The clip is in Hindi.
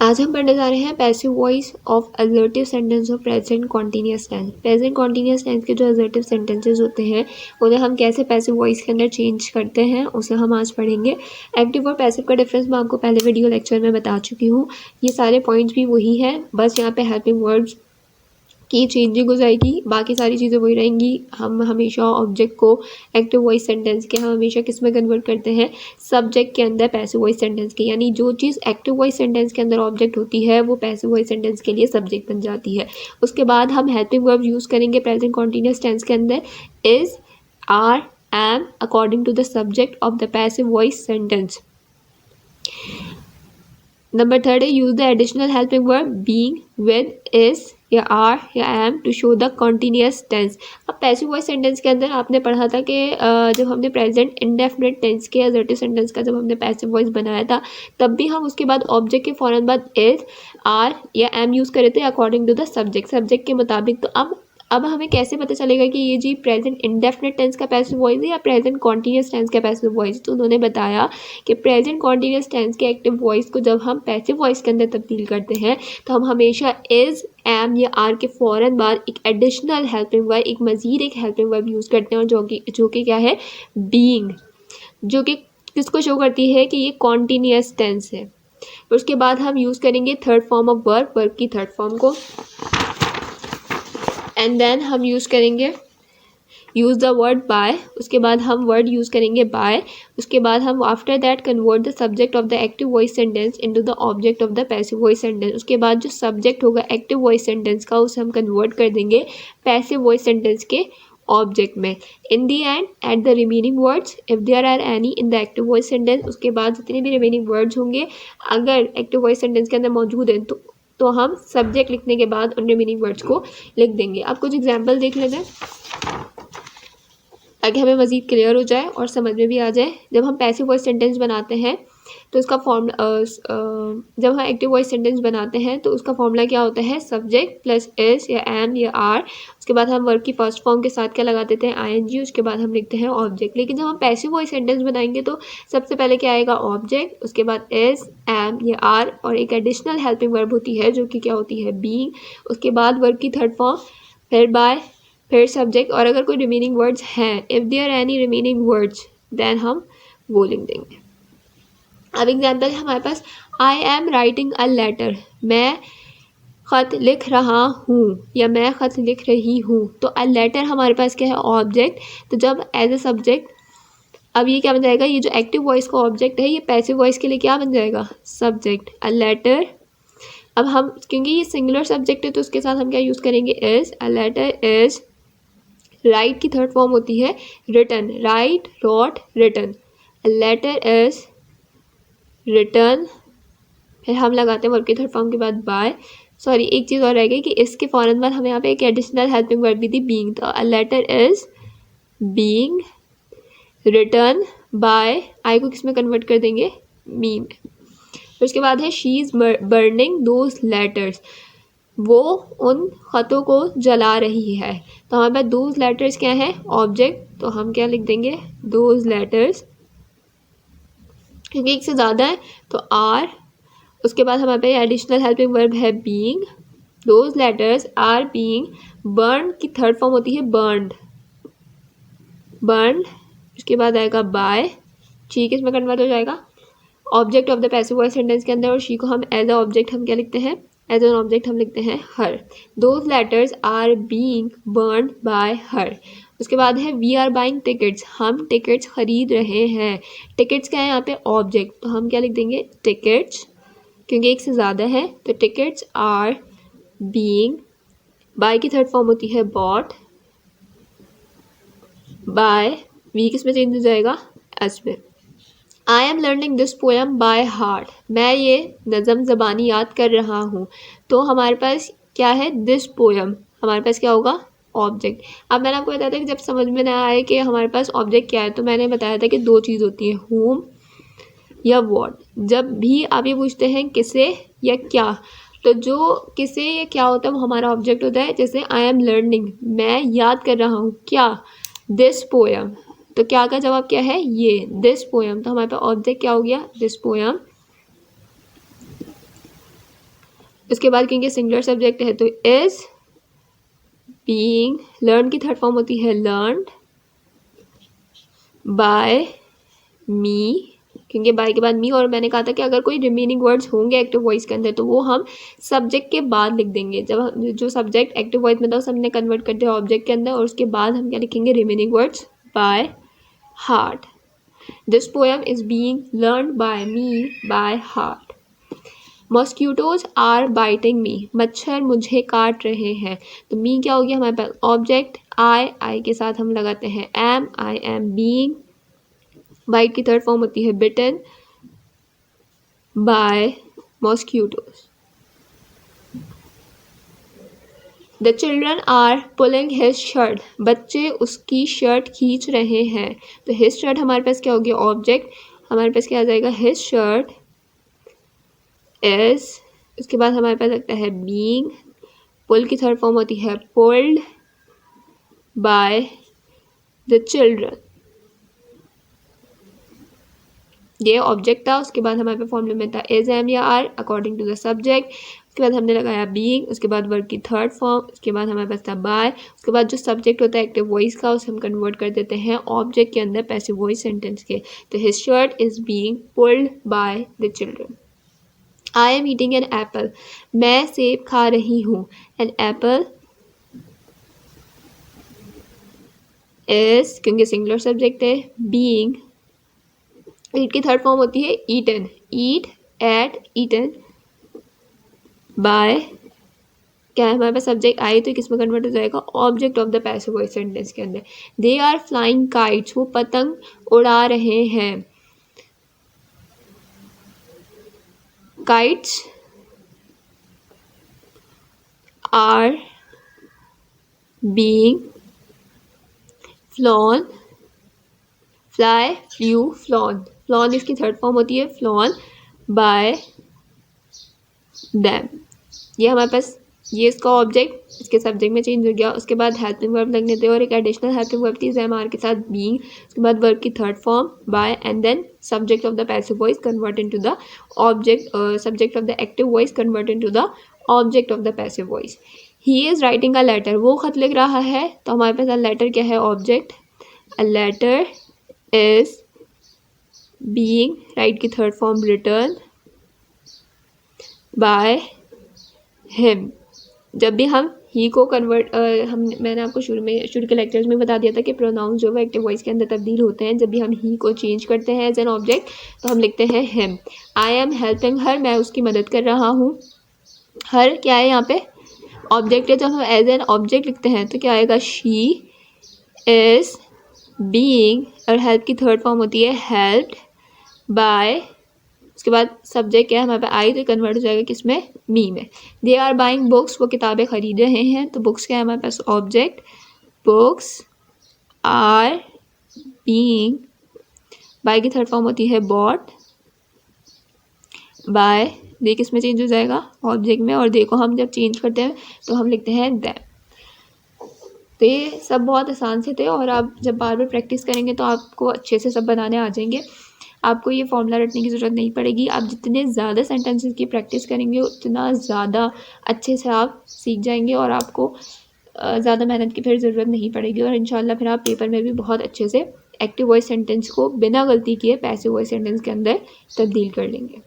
आज हम पढ़ने जा रहे हैं passive voice of assertive sentence of present continuous tense. Present continuous tense के जो असर्टिव सेंटेंसेस होते हैं उन्हें हम कैसे पैसिव वॉइस के अंदर चेंज करते हैं उसे हम आज पढ़ेंगे। एक्टिव और पैसिव का डिफरेंस मैं आपको पहले वीडियो लेक्चर में बता चुकी हूँ। ये सारे पॉइंट्स भी वही हैं, बस यहाँ पे हेल्पिंग वर्ड्स की चेंजिंग हो जाएगी, बाकी सारी चीज़ें वही रहेंगी। हम हमेशा ऑब्जेक्ट को एक्टिव वॉइस सेंटेंस के हम हमेशा किस में कन्वर्ट करते हैं, सब्जेक्ट के अंदर पैसिव वॉइस सेंटेंस के, यानी जो चीज़ एक्टिव वॉइस सेंटेंस के अंदर ऑब्जेक्ट होती है वो पैसिव वॉइस सेंटेंस के लिए सब्जेक्ट बन जाती है। उसके बाद हम हेल्पिंग वर्ब यूज़ करेंगे प्रेजेंट कॉन्टिन्यूअस टेंस के अंदर, is, are, am according to the subject of the passive voice sentence. Number third है use the additional helping verb being, with, is या आर या am to show the continuous tense. अब पैसिव वॉइस सेंटेंस के अंदर आपने पढ़ा था कि जब हमने प्रेजेंट इंडेफिनिट टेंस के असर्टिव सेंटेंस का जब हमने पैसिव वॉइस बनाया था तब भी हम उसके बाद ऑब्जेक्ट के फौरन बाद इज, आर या एम यूज़ करे थे अकॉर्डिंग टू द सब्जेक्ट के मुताबिक। तो अब हमें कैसे पता चलेगा कि ये जी प्रेजेंट इंडेफिनिट टेंस का पैसिव वॉइस है या प्रेजेंट कॉन्टिन्यूअस टेंस का पैसिव वॉइस। तो उन्होंने बताया कि प्रेजेंट कॉन्टिन्यूअस टेंस के एक्टिव वॉइस को जब हम पैसिव वॉइस के अंदर तब्दील करते हैं तो हम हमेशा इज, एम या आर के फ़ौरन बाद एक एडिशनल हेल्पिंग वर्ब, एक मज़ीद एक हेल्पिंग वर्ब यूज़ करते हैं, और जो कि क्या है, बीइंग, जो कि किसको शो करती है कि ये कॉन्टिन्यूअस टेंस है। उसके बाद हम यूज़ करेंगे थर्ड फॉर्म ऑफ वर्ब की थर्ड फॉर्म को, एंड देन हम यूज़ करेंगे यूज़ द वर्ड बाय। उसके बाद हम वर्ड यूज़ करेंगे बाय। उसके बाद हम after that convert the subject of the active voice sentence into the object of the passive voice sentence. उसके बाद जो सब्जेक्ट होगा एक्टिव वॉइस सेंटेंस का उसे हम कन्वर्ट कर देंगे पैसिव वॉइस सेंटेंस के ऑब्जेक्ट में। In the end at the remaining words if there are any in the active voice sentence, उसके बाद जितने भी रिमेनिंग वर्ड्स होंगे अगर एक्टिव वॉइस सेंटेंस के अंदर मौजूद हैं तो हम सब्जेक्ट लिखने के बाद उन रिमेनिंग वर्ड्स को लिख देंगे। आप कुछ एग्जाम्पल देख लेते हैं ताकि हमें मज़ीद क्लियर हो जाए और समझ में भी आ जाए। जब हम पैसिव वॉइस सेंटेंस बनाते हैं तो उसका जब हम एक्टिव वॉइस सेंटेंस बनाते हैं तो उसका फॉर्मूला क्या होता है, सब्जेक्ट प्लस इज या एम या आर। उसके बाद हम वर्ब की फर्स्ट फॉर्म के साथ क्या लगा देते हैं, आईएनजी। उसके बाद हम लिखते हैं ऑब्जेक्ट। लेकिन जब हम पैसिव वॉइस सेंटेंस बनाएंगे तो सबसे पहले क्या आएगा, ऑब्जेक्ट, उसके बाद इज, एम या आर, और एक एडिशनल हेल्पिंग वर्ब होती है जो कि क्या होती है, बीइंग। उसके बाद वर्ब की थर्ड फॉर्म, फिर बाय, फिर सब्जेक्ट, और अगर कोई रिमेनिंग वर्ड्स हैं, if there any remaining words then हम वो लिख देंगे। अब एग्जाम्पल है हमारे पास, I am writing a letter, मैं ख़त लिख रहा हूँ या मैं ख़त लिख रही हूँ। तो अ लेटर हमारे पास क्या है, ऑब्जेक्ट। तो जब एज ए सब्जेक्ट, अब ये क्या बन जाएगा, ये जो एक्टिव वॉइस का ऑब्जेक्ट है ये पैसिव वॉइस के लिए क्या बन जाएगा, सब्जेक्ट, अ लेटर। अब हम क्योंकि ये सिंगुलर सब्जेक्ट है तो उसके साथ हम क्या यूज़ करेंगे, is, a letter is. Write की थर्ड फॉर्म होती है written, write, wrote, written, letter is written. फिर हम लगाते हैं वर्ब की थर्ड फॉर्म के बाद बाय। सॉरी, एक चीज़ और रह गई कि इसके फ़ौरन बाद हमें यहाँ पे एक एडिशनल हेल्पिंग वर्ब भी थी, बीइंग। तो a letter is being written by, I को किस में कन्वर्ट कर देंगे, मी में। फिर उसके बाद है she is burning those letters, वो उन ख़तों को जला रही है। तो हमारे पास दोज लेटर्स क्या है, ऑब्जेक्ट, तो हम क्या लिख देंगे, दोज लेटर्स, क्योंकि एक से ज़्यादा है तो आर। उसके बाद हमारे पास एडिशनल हेल्पिंग वर्ब है being, those letters are being burn की थर्ड फॉर्म होती है बर्न्ड, बर्न। उसके बाद आएगा बाय, शी किस में कन्वर्ट हो जाएगा, object of the passive voice sentence के अंदर, और शी को हम एज अ ऑब्जेक्ट हम क्या लिखते हैं, एज एन ऑब्जेक्ट हम लिखते हैं her. Those letters are being burned by her. उसके बाद है वी आर बाइंग टिकट्स, हम टिकट्स खरीद रहे हैं। टिकट्स क्या है यहाँ पे, ऑब्जेक्ट, तो हम क्या लिख देंगे, टिकट्स, क्योंकि एक से ज़्यादा है तो टिकट्स आर बीइंग, बाय की थर्ड फॉर्म होती है बॉट, बाय, वी किस में चेंज हो जाएगा, एस में। I am learning this poem by heart, मैं ये नज़म ज़बानी याद कर रहा हूँ। तो हमारे पास क्या है, दिस पोएम, हमारे पास क्या होगा, ऑब्जेक्ट। अब मैंने आपको बताया था कि जब समझ में ना आए कि हमारे पास ऑब्जेक्ट क्या है तो मैंने बताया था कि दो चीज़ होती है, whom या what। जब भी आप ये पूछते हैं किसे या क्या, तो जो किसे या क्या होता है वो हमारा ऑब्जेक्ट होता है। जैसे आई एम लर्निंग, मैं याद कर रहा हूँ क्या, दिस पोएम, तो क्या का जवाब क्या है, ये दिस पोएम। तो हमारे पास ऑब्जेक्ट क्या हो गया, दिस पोएम। उसके बाद क्योंकि सिंगुलर सब्जेक्ट है तो इज बीइंग, लर्न की थर्ड फॉर्म होती है लर्नड बाय मी, क्योंकि बाय के बाद मी, और मैंने कहा था कि अगर कोई रिमेनिंग वर्ड्स होंगे एक्टिव वॉइस के अंदर तो वो हम सब्जेक्ट के बाद लिख देंगे। जब जो सब्जेक्ट एक्टिव वॉइस में था उसे हमने कन्वर्ट कर दिया ऑब्जेक्ट के अंदर, और उसके बाद हम क्या लिखेंगे, remaining words by heart. This poem is being learned by me by heart. Mosquitoes are biting me, मच्छर मुझे काट रहे हैं। तो मी क्या हो गया हमारे पास ऑब्जेक्ट, आई के साथ हम लगाते हैं am, I am being. Bite की थर्ड फॉर्म होती है bitten by mosquitoes. The children are pulling his shirt, बच्चे उसकी शर्ट खींच रहे हैं। तो हिज शर्ट हमारे पास क्या हो गया ऑब्जेक्ट, हमारे पास क्या आ जाएगा, हिज शर्ट इज, उसके बाद हमारे पास लगता है बीइंग, पुल की थर्ड फॉर्म होती है पुल्ड बाय द चिल्ड्रन। ये ऑब्जेक्ट था, उसके बाद हमारे पास फॉर्मूले में था इज, एम या are according to the subject. उसके बाद हमने लगाया बीइंग, उसके बाद वर्ब की थर्ड फॉर्म, उसके बाद हमारे पास था बाय। उसके बाद जो सब्जेक्ट होता है एक्टिव वॉइस का उसे हम कन्वर्ट कर देते हैं ऑब्जेक्ट के अंदर पैसिव वॉइस सेंटेंस के। तो his shirt is being pulled by the children. I am eating an apple, मैं सेब खा रही हूँ। एन एप्पल इज, क्योंकि सिंगुलर सब्जेक्ट है, बीइंग, ईट की थर्ड फॉर्म होती है eaten, eat, ate, eaten by, क्या है हमारे पास सब्जेक्ट आई तो किस में कन्वर्ट हो जाएगा, object of the passive voice sentence के अंदर। दे आर फ्लाइंग काइट्स, वो पतंग उड़ा रहे हैं। Kites are being flown, fly, flew, flown, flown इसकी थर्ड फॉर्म होती है फ्लॉन बाय दैम। ये हमारे पास, ये इसका ऑब्जेक्ट इसके सब्जेक्ट में चेंज हो गया। उसके बाद हेल्पिंग वर्ब लगने थे और एक एडिशनल हेल्पिंग वर्ब थी एम आर के साथ बीइंग। उसके बाद वर्ब की third form by and then subject of the passive voice convert into the object, subject of the active voice convert into the object of the passive voice. He is writing a letter, वो खत लिख रहा है। तो हमारे पास अ लेटर क्या है object, a letter is being, write की third form written by him. जब भी हम ही को कन्वर्ट, मैंने आपको शुरू के लेक्चर्स में बता दिया था कि प्रोनाउंस जो है एक्टिव वॉइस के अंदर तब्दील होते हैं। जब भी हम ही को चेंज करते हैं एज एन ऑब्जेक्ट तो हम लिखते हैं him. I am helping her, मैं उसकी मदद कर रहा हूँ। हर क्या है यहाँ पे ऑब्जेक्ट है। जब हम एज एन ऑब्जेक्ट लिखते हैं तो क्या आएगा, शी इज बीइंग, और हेल्प की थर्ड फॉर्म होती है हेल्प्ड बाय, उसके बाद सब्जेक्ट क्या है हमारे पास आई तो कन्वर्ट हो जाएगा किसमें, मी में। दे आर बाइंग बुक्स, वो किताबें खरीद रहे हैं। तो बुक्स क्या है हमारे पास object, books are being, buy की थर्ड फॉर्म होती है बॉट बाय, दे किसमें चेंज हो जाएगा ऑब्जेक्ट में, और दे को हम जब चेंज करते हैं तो हम लिखते हैं दैम। तो ये सब बहुत आसान से थे और आप जब बार बार प्रैक्टिस करेंगे तो आपको अच्छे से सब बनाने आ जाएंगे। आपको ये फॉर्मूला रटने की ज़रूरत नहीं पड़ेगी। आप जितने ज़्यादा सेंटेंसेस की प्रैक्टिस करेंगे उतना ज़्यादा अच्छे से आप सीख जाएंगे और आपको ज़्यादा मेहनत की फिर ज़रूरत नहीं पड़ेगी। और इंशाल्लाह फिर आप पेपर में भी बहुत अच्छे से एक्टिव वॉइस सेंटेंस को बिना गलती किए पैसिव वॉइस सेंटेंस के अंदर तब्दील कर लेंगे।